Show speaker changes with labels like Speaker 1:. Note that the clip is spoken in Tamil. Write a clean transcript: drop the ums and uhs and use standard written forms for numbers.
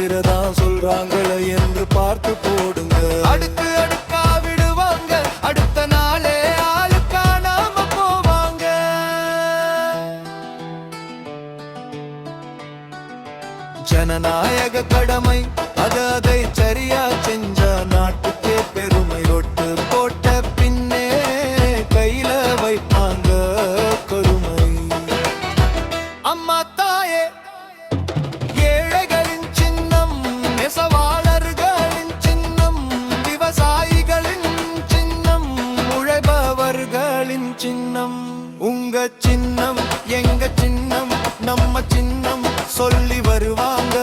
Speaker 1: செய்யறதா சொல்றாங்களே என்று பார்த்து போடுங்க. அடுக்கு அடுக்கா விடுவாங்க, அடுத்த நாளே ஆளு காணாம போவாங்க. ஜனநாயக கடமை அதை சரியா செஞ்சா நாட்டுக்கே பெருமை. ரொட்டு போட்ட பின்னே கையில வைப்பாங்க கருமை. அம்மா தாயே ஏழைகளின் சின்னம், நெசவாளர்களின் சின்னம், விவசாயிகளின் சின்னம், உழைப்பவர்களின் சின்னம். உங்க சின்னம் எங்க சின்னம், நம்ம சின்னம் சொல்லி வருவாங்க.